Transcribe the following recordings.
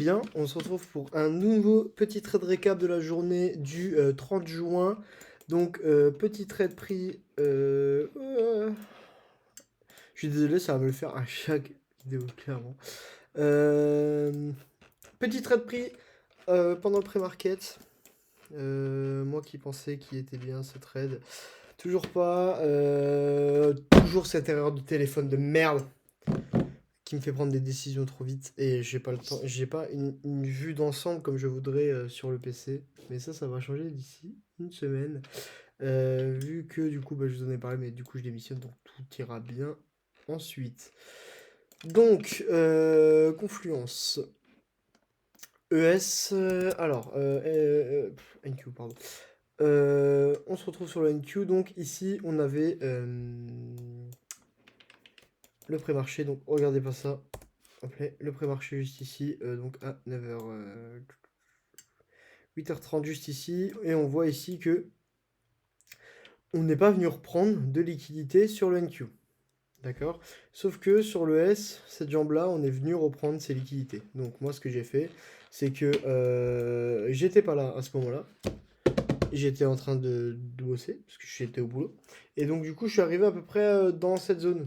Bien, on se retrouve pour un nouveau petit trade récap de la journée du 30 juin. Donc, petit trade pris. Je suis désolé, ça va me le faire à chaque vidéo, clairement. Euh, Petit trade pris pendant le pré-market. Moi qui pensais qu'il était bien ce trade. Toujours pas. Toujours cette erreur de téléphone de merde qui me fait prendre des décisions trop vite et j'ai pas le temps, j'ai pas une vue d'ensemble comme je voudrais sur le PC. Mais ça va changer d'ici une semaine. Vu que du coup, bah, je vous en ai parlé, mais du coup, je démissionne, donc tout ira bien ensuite. Donc, Confluence. ES, NQ, pardon. On se retrouve sur le NQ, donc ici, on avait le pré-marché, donc regardez pas ça. Le pré-marché juste ici, donc à 9h, 8h30 juste ici, et on voit ici que on n'est pas venu reprendre de liquidité sur le NQ. D'accord. Sauf que sur le S, cette jambe-là, on est venu reprendre ses liquidités. Donc moi, ce que j'ai fait, c'est que j'étais pas là à ce moment-là. J'étais en train de bosser, parce que j'étais au boulot. Et donc du coup, je suis arrivé à peu près dans cette zone.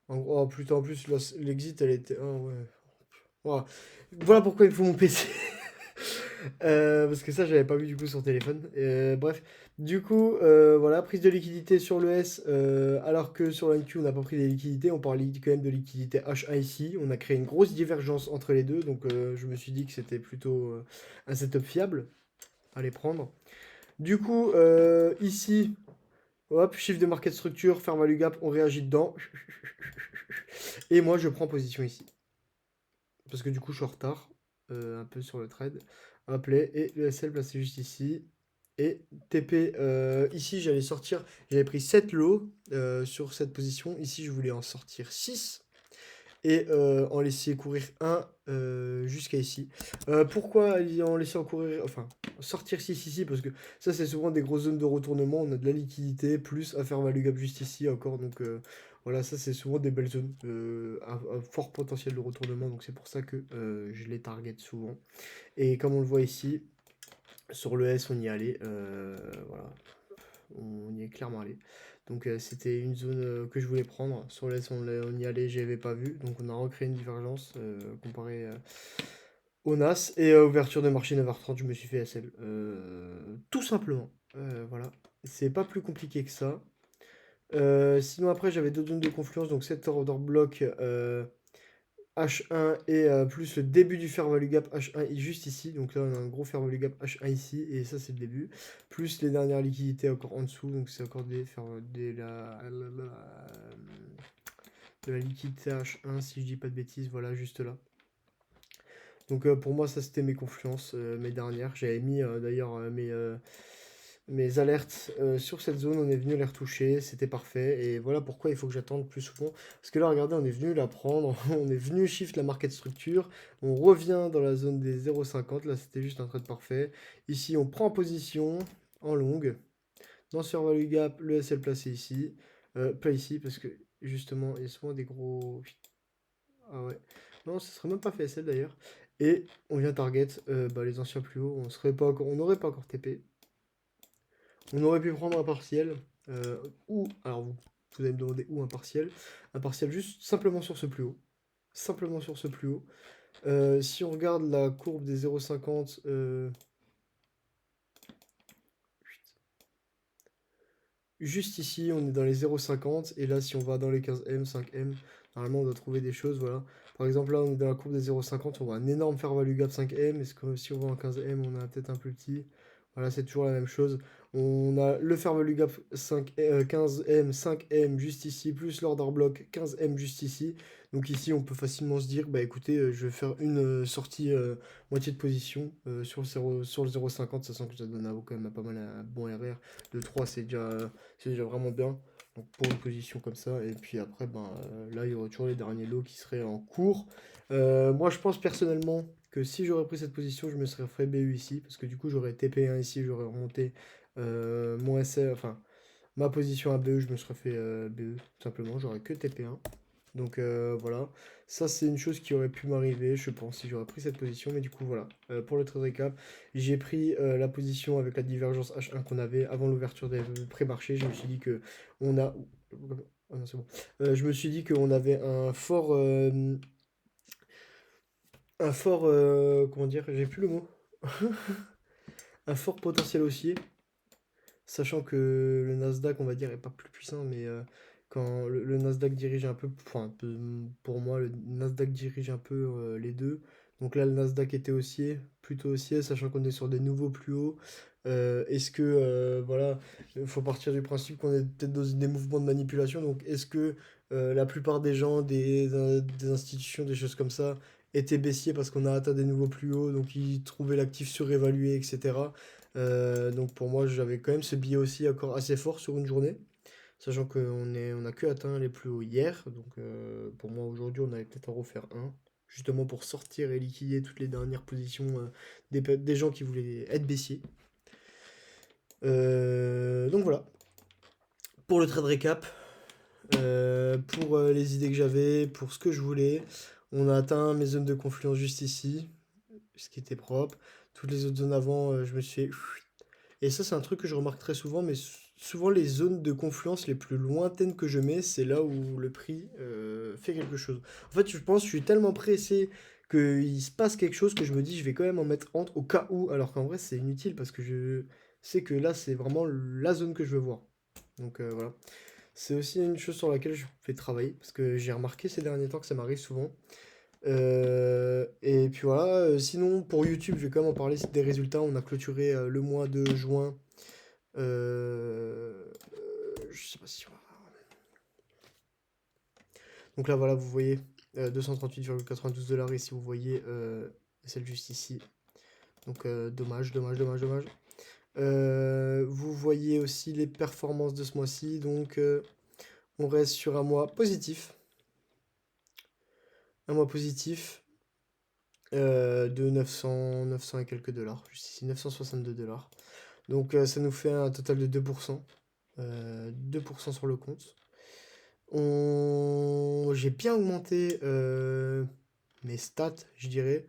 Oh, putain, en plus, l'exit, elle était... Oh, ouais. Voilà. Voilà pourquoi il faut mon PC. Parce que ça, j'avais pas vu du coup sur téléphone. Bref, du coup, voilà, prise de liquidité sur le S, alors que sur l'NQ, on n'a pas pris des liquidités. On parle quand même de liquidité H1 ici. On a créé une grosse divergence entre les deux, donc je me suis dit que c'était plutôt un setup fiable à les prendre. Du coup, ici, hop, chiffre de market structure, fair value gap, on réagit dedans. Et moi, je prends position ici. Parce que du coup, je suis en retard, un peu sur le trade. Hop, et le SL placé juste ici. Et TP, ici, j'avais pris 7 lots sur cette position. Ici, je voulais en sortir 6 et en laisser courir un jusqu'à ici. Pourquoi en laisser en courir, enfin, sortir 6 ici? Parce que ça, c'est souvent des grosses zones de retournement. On a de la liquidité, plus à faire value gap juste ici encore. Donc voilà, ça, c'est souvent des belles zones à fort potentiel de retournement. Donc c'est pour ça que je les target souvent. Et comme on le voit ici, sur le S, on y allait. Voilà, on y est clairement allé. Donc c'était une zone que je voulais prendre. Sur le S, on y allait, j'avais pas vu. Donc on a recréé une divergence comparé au NAS. Et ouverture de marché 9h30, je me suis fait SL. Tout simplement. Voilà. C'est pas plus compliqué que ça. Sinon après j'avais d'autres zones de confluence. Donc 7 order block. H1 et plus le début du fair value gap H1 juste ici. Donc là, on a un gros fair value gap H1 ici, et ça, c'est le début. Plus les dernières liquidités encore en dessous. Donc c'est encore de la liquidité H1, si je dis pas de bêtises. Voilà, juste là. Donc pour moi, ça, c'était mes confluences, mes dernières. J'avais mis d'ailleurs mes alertes sur cette zone, on est venu les retoucher, c'était parfait. Et voilà pourquoi il faut que j'attende plus souvent. Parce que là, regardez, on est venu la prendre, on est venu shift la market structure, on revient dans la zone des 0,50. Là, c'était juste un trade parfait. Ici, on prend position en longue. Dans sur value gap, le SL placé ici. Pas ici, parce que justement, il y a souvent des gros. Ah ouais. Non, ce serait même pas fait SL d'ailleurs. Et on vient target bah, les anciens plus hauts. On n'aurait pas encore TP. On aurait pu prendre un partiel, ou, alors vous allez me demander où un partiel. Un partiel juste simplement sur ce plus haut. Simplement sur ce plus haut. Si on regarde la courbe des 0,50, juste ici, on est dans les 0,50. Et là, si on va dans les 15M, 5M, normalement, on doit trouver des choses. Voilà. Par exemple, là, on est dans la courbe des 0,50. On voit un énorme fair value gap 5M. Est-ce que si on va en 15M, on a peut-être un plus petit? Voilà, c'est toujours la même chose. On a le fair value gap 15M, 5M juste ici, plus l'order block 15M juste ici. Donc ici, on peut facilement se dire, bah écoutez, je vais faire une sortie moitié de position sur le 0,50, sachant que ça donne quand même pas mal un bon RR. De 3, c'est déjà vraiment bien. Donc pour une position comme ça. Et puis après, ben, là, il y aurait toujours les derniers lots qui seraient en cours. Moi, je pense personnellement que si j'aurais pris cette position, je me serais fait BU ici. Parce que du coup, j'aurais TP1 ici, j'aurais remonté mon SR, enfin, ma position à BE, je me serais fait BE, tout simplement. J'aurais que TP1. Donc voilà, ça c'est une chose qui aurait pu m'arriver, je pense, si j'aurais pris cette position. Mais du coup, voilà, pour le trade récap, j'ai pris la position avec la divergence H1 qu'on avait avant l'ouverture des pré-marchés. Je me suis dit que on a. Ah non, c'est bon. Je me suis dit qu'on avait comment dire, j'ai plus le mot, un fort potentiel haussier, sachant que le Nasdaq, on va dire, est pas plus puissant, mais quand le Nasdaq dirige un peu, enfin, pour moi, le Nasdaq dirige un peu les deux. Donc là, le Nasdaq était haussier, plutôt haussier, sachant qu'on est sur des nouveaux plus hauts. Est-ce que, voilà, il faut partir du principe qu'on est peut-être dans des mouvements de manipulation. Donc, est-ce que la plupart des gens, des institutions, des choses comme ça, étaient baissiers parce qu'on a atteint des nouveaux plus hauts, donc ils trouvaient l'actif surévalué, etc. Donc pour moi, j'avais quand même ce biais aussi encore assez fort sur une journée, sachant on a que atteint les plus hauts hier. Donc pour moi, aujourd'hui, on allait peut-être en refaire un, justement pour sortir et liquider toutes les dernières positions des gens qui voulaient être baissiers. Donc voilà, pour le trade récap, pour les idées que j'avais, pour ce que je voulais, on a atteint mes zones de confluence juste ici, ce qui était propre. Toutes les autres zones avant, je me suis fait. Et ça, c'est un truc que je remarque très souvent, mais souvent les zones de confluence les plus lointaines que je mets, c'est là où le prix fait quelque chose. En fait, je pense que je suis tellement pressé qu'il se passe quelque chose que je me dis je vais quand même en mettre entre au cas où, alors qu'en vrai c'est inutile parce que je sais que là c'est vraiment la zone que je veux voir. Donc voilà. C'est aussi une chose sur laquelle je vais travailler parce que j'ai remarqué ces derniers temps que ça m'arrive souvent. Et puis voilà, sinon pour YouTube, je vais quand même en parler des résultats. On a clôturé le mois de juin. Je sais pas si. Donc là, voilà, vous voyez 238,92 $. Ici, vous voyez celle juste ici. Donc dommage, dommage, dommage, dommage. Vous voyez aussi les performances de ce mois-ci. Donc on reste sur un mois positif. Un mois positif. De 900 et quelques dollars, juste ici, 962 $. Donc ça nous fait un total de 2%. 2% sur le compte. J'ai bien augmenté mes stats, je dirais.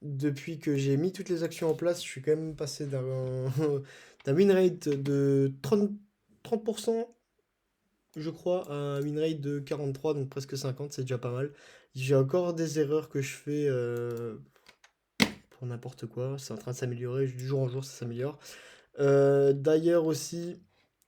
Depuis que j'ai mis toutes les actions en place, je suis quand même passé d'un win rate de 30%, je crois, à un win rate de 43, donc presque 50, c'est déjà pas mal. J'ai encore des erreurs que je fais pour n'importe quoi, c'est en train de s'améliorer, du jour en jour ça s'améliore. D'ailleurs aussi,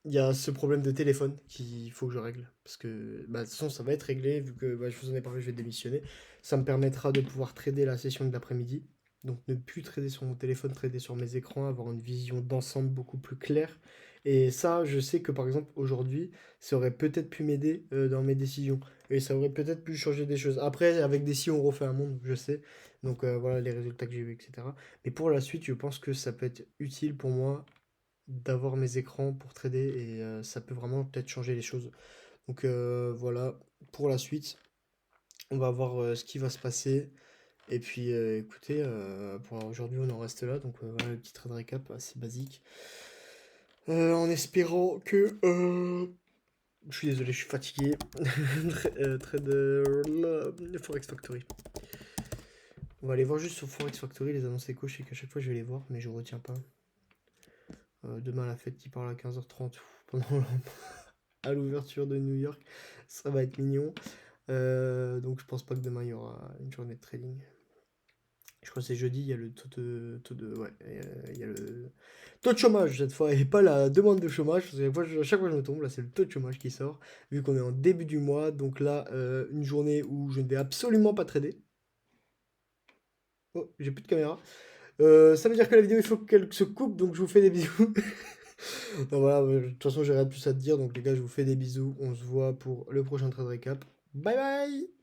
il y a ce problème de téléphone qu'il faut que je règle. Parce que bah, de toute façon, ça va être réglé, vu que bah, je vous en ai parlé, je vais démissionner. Ça me permettra de pouvoir trader la session de l'après-midi. Donc ne plus trader sur mon téléphone, trader sur mes écrans, avoir une vision d'ensemble beaucoup plus claire. Et ça, je sais que par exemple aujourd'hui, ça aurait peut-être pu m'aider dans mes décisions. Et ça aurait peut-être pu changer des choses. Après, avec des si on refait un monde, je sais. Donc voilà les résultats que j'ai eu, etc. Mais pour la suite, je pense que ça peut être utile pour moi d'avoir mes écrans pour trader et ça peut vraiment peut-être changer les choses. Donc voilà, pour la suite, on va voir ce qui va se passer. Et puis écoutez, pour aujourd'hui on en reste là, donc voilà le petit trade récap assez basique. En espérant que... je suis désolé, je suis fatigué. Trade Forex Factory. On va aller voir juste sur Forex Factory les annonces éco, je sais qu'à chaque fois je vais les voir, mais je retiens pas. Demain la fête qui parle à 15h30 pendant à l'ouverture de New York. Ça va être mignon. Donc je pense pas que demain il y aura une journée de trading. Je crois que c'est jeudi, il y a le ouais, il y a le taux de chômage cette fois, et pas la demande de chômage, parce que à chaque fois que je me tombe, là c'est le taux de chômage qui sort, vu qu'on est en début du mois, donc là, une journée où je ne vais absolument pas trader. Oh, j'ai plus de caméra. Ça veut dire que la vidéo, il faut qu'elle se coupe, donc je vous fais des bisous. Donc voilà, de toute façon, j'ai rien de plus à te dire, donc les gars, je vous fais des bisous, on se voit pour le prochain trade récap. Bye bye!